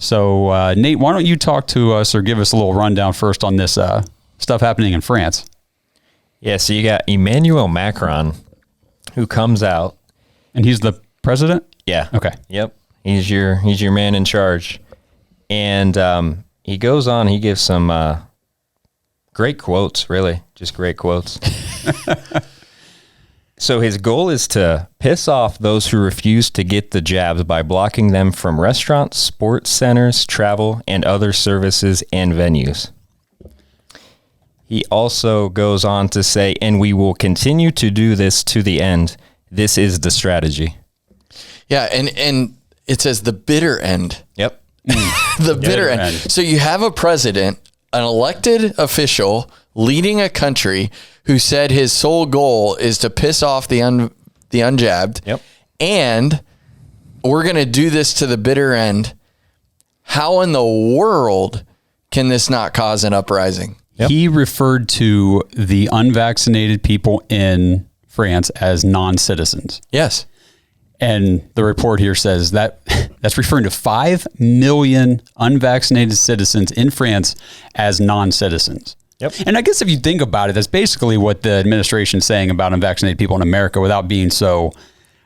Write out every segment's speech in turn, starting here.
So, Nate, why don't you talk to us or give us a little rundown first on this stuff happening in France? Yeah, so you got Emmanuel Macron, who comes out. And he's the president? Yeah. Okay. Yep. He's your man in charge. And he goes on, he gives some great quotes, really. Just great quotes. So his goal is to piss off those who refuse to get the jabs by blocking them from restaurants, sports centers, travel, and other services and venues. He also goes on to say, and we will continue to do this to the end. This is the strategy. Yeah, and it says the bitter end. Yep. The bitter end. So you have a president, an elected official leading a country who said his sole goal is to piss off the unjabbed. Yep. And we're going to do this to the bitter end. How in the world can this not cause an uprising? Yep. He referred to the unvaccinated people in France as non-citizens. Yes. And the report here says that that's referring to 5 million unvaccinated citizens in France as non-citizens. Yep. And I guess if you think about it, that's basically what the administration's saying about unvaccinated people in America without being so,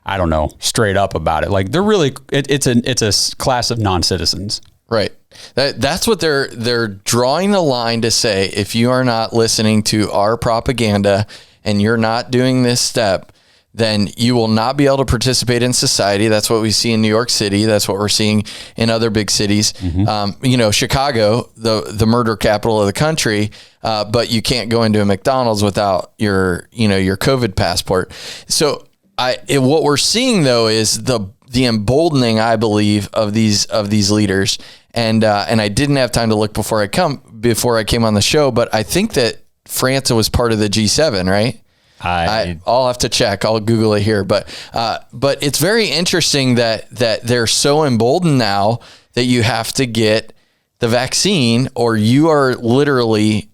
I don't know, straight up about it. Like they're really, it's a class of non-citizens. Right. That's what they're drawing the line to say. If you are not listening to our propaganda and you're not doing this step, then you will not be able to participate in society. That's what we see in New York City. That's what we're seeing in other big cities. Mm-hmm. Chicago, the murder capital of the country, but you can't go into a McDonald's without your COVID passport. So what we're seeing though is the emboldening, I believe, of these leaders. And I didn't have time to look before I came on the show, but I think that France was part of the G7, right? I'll have to check. I'll Google it here, but it's very interesting that they're so emboldened now that you have to get the vaccine or you are literally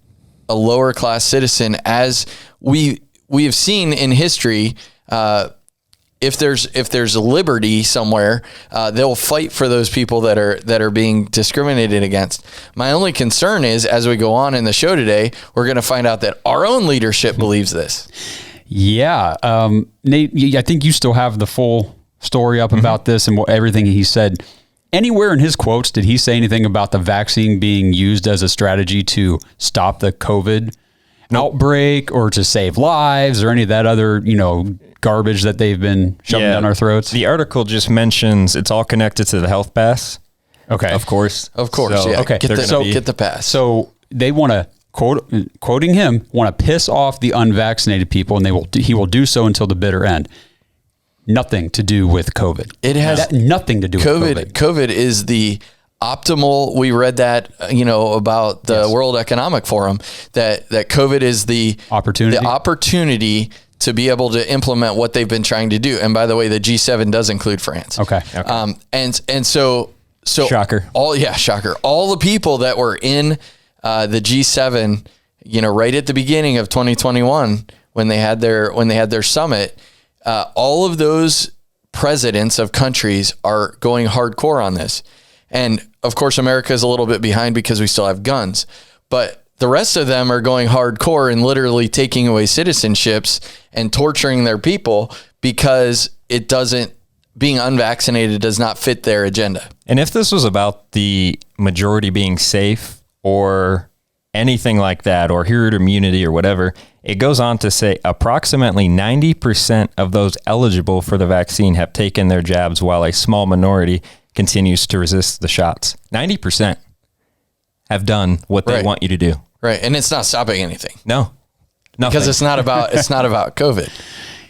a lower class citizen, as we have seen in history. If there's a liberty somewhere, they'll fight for those people that are being discriminated against. My only concern is, as we go on in the show today, we're going to find out that our own leadership believes this. Yeah. Nate, I think you still have the full story up about this and everything he said. Anywhere in his quotes, did he say anything about the vaccine being used as a strategy to stop the COVID outbreak or to save lives or any of that other, garbage that they've been shoving down our throats? The article just mentions it's all connected to the health pass. Okay. Of course. So, yeah. Okay. Get the pass. So they want to, quoting him, want to piss off the unvaccinated people, and he will do so until the bitter end. Nothing to do with COVID. It has nothing to do with COVID. COVID is the optimal. We read that, about the World Economic Forum, that COVID is the opportunity to be able to implement what they've been trying to do. And by the way, the G7 does include France. Okay. And so shocker. Shocker. All the people that were in the G7, right at the beginning of 2021, when they had their summit, all of those presidents of countries are going hardcore on this. And of course, America is a little bit behind because we still have guns, but the rest of them are going hardcore and literally taking away citizenships and torturing their people because being unvaccinated does not fit their agenda. And if this was about the majority being safe or anything like that, or herd immunity or whatever, it goes on to say approximately 90% of those eligible for the vaccine have taken their jabs, while a small minority continues to resist the shots. 90% have done what they want you to do. Right. And it's not stopping anything. No. Nothing. Because it's not about COVID.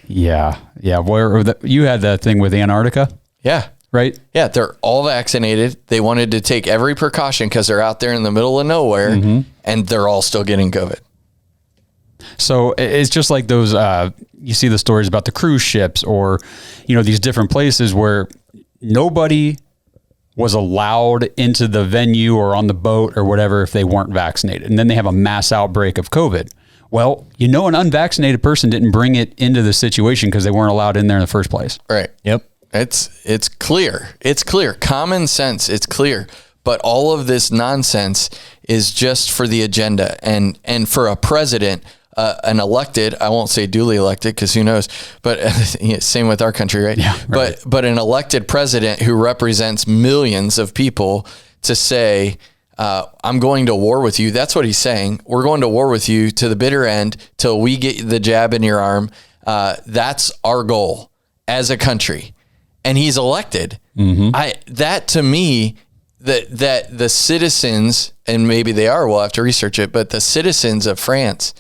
Yeah. Yeah. You had that thing with Antarctica? Yeah. Right? Yeah. They're all vaccinated. They wanted to take every precaution because they're out there in the middle of nowhere, and they're all still getting COVID. So it's just like those, you see the stories about the cruise ships or, these different places where nobody was allowed into the venue or on the boat or whatever if they weren't vaccinated. And then they have a mass outbreak of COVID. Well, an unvaccinated person didn't bring it into the situation because they weren't allowed in there in the first place. Right. Yep. It's clear. It's clear. Common sense. It's clear. but all of this nonsense is just for the agenda. And for a president, an elected, I won't say duly elected because who knows, but same with our country, right? Yeah, right. But an elected president who represents millions of people to say, I'm going to war with you. That's what he's saying. We're going to war with you to the bitter end till we get the jab in your arm. That's our goal as a country. And he's elected. That to me, that the citizens, and maybe they are, we'll have to research it, but the citizens of France,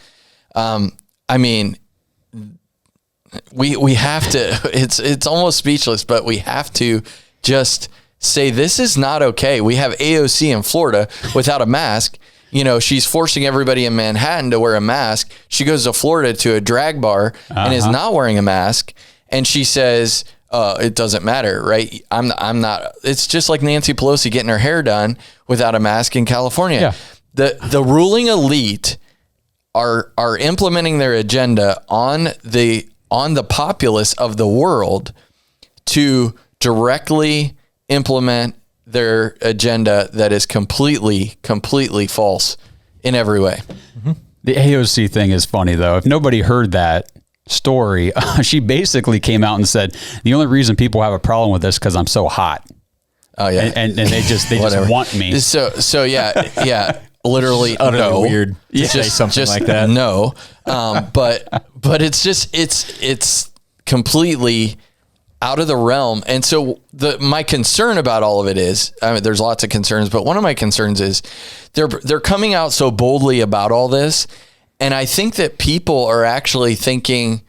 I mean, we have to, it's almost speechless, but we have to just say, this is not okay. We have AOC in Florida without a mask. You know, she's forcing everybody in Manhattan to wear a mask. She goes to Florida to a drag bar and is not wearing a mask. And she says, it doesn't matter, right? I'm not, it's just like Nancy Pelosi getting her hair done without a mask in California. Yeah. The ruling elite are implementing their agenda on the populace of the world to directly implement their agenda that is completely false in every way. The AOC thing is funny though. If nobody heard that story, she basically came out and said, the only reason people have a problem with this because I'm so hot. Oh yeah. And they just want me. So yeah. Literally, utterly weird to say something like that. No, but it's just it's completely out of the realm. And so my concern about all of it is, I mean, there's lots of concerns, but one of my concerns is they're coming out so boldly about all this, and I think that people are actually thinking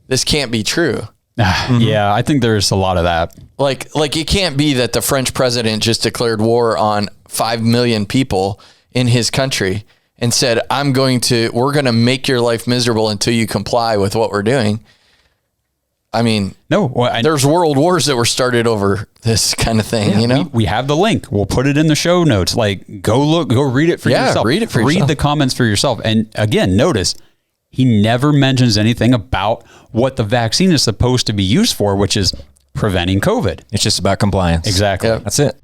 this can't be true. Yeah, I think there's a lot of that. Like it can't be that the French president just declared war on 5 million people in his country and said, we're going to make your life miserable until you comply with what we're doing. I mean, there's world wars that were started over this kind of thing, you know? We have the link. We'll put it in the show notes. Like, go read it for yourself. Read it for yourself. Read the comments for yourself. And again, notice he never mentions anything about what the vaccine is supposed to be used for, which is preventing COVID. It's just about compliance. Exactly. Yep. That's it.